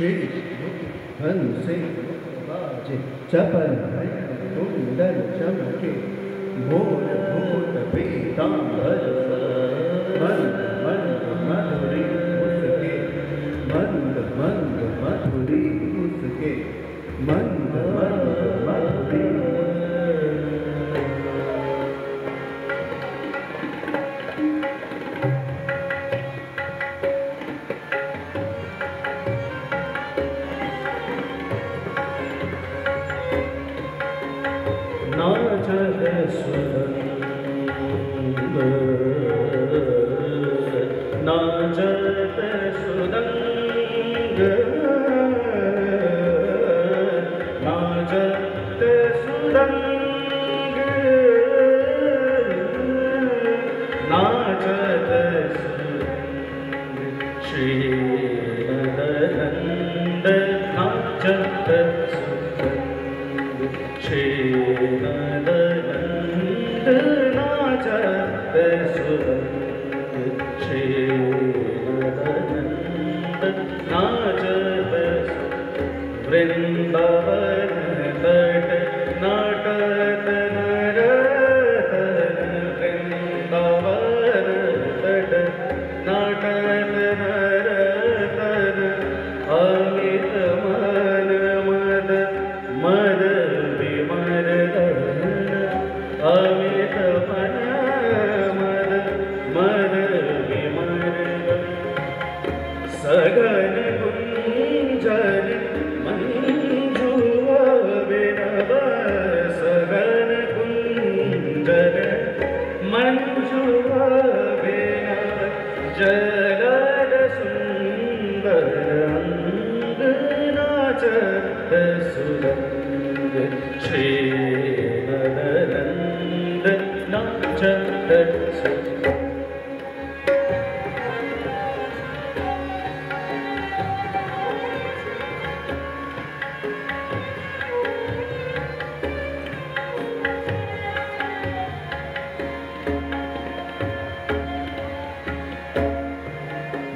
शेष हंसे बाजे चपल कुंडल चमके मोर भूत पीतांबर मंद मंद मधुरी उसके मंद मंद मधुरी उसके मंद मंद मधुरी नाचत सुदंग नाचत सुदंग नाचत सुदंग नाचत सुदंग श्री नंद नाचत श्रीनंद नाचत सुरंग श्रीनंद नाचत वृंदावन तट नाटत नरतन वृंदावन तट नाटत नरतन अमित मन मद मद अमित मन मद मद विमर सगन गुंजन मंजु विनव सगन गुंजन मंजु विनव जलद सुंदर अंग नाचत सुरंग श्री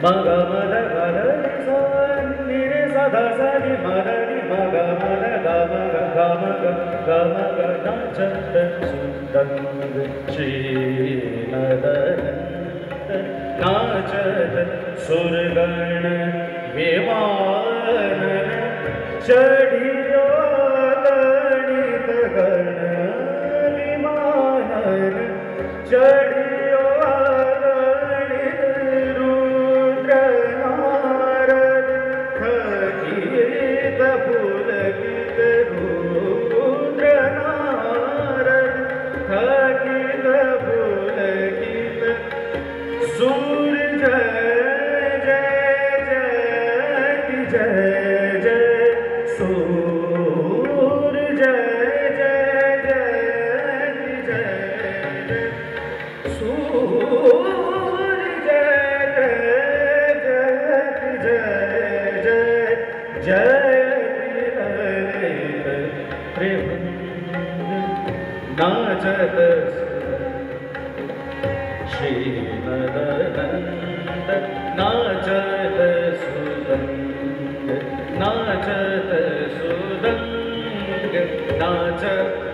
मग मद गद नि रे सदा सनि मद नि मग मद ग मग ग मग ग मग नाचत सुदंग श्रीनंद नाचत सुरगण विमान चढ़ियो गणित गण विमान चढ़ियो सूर्य जय जय जय जय सूर्य जय जय जय जय सूर्य जय जय जय जय जय नाचत श्रीनंद नाचत सुदंग नाचत सुदंग नाचत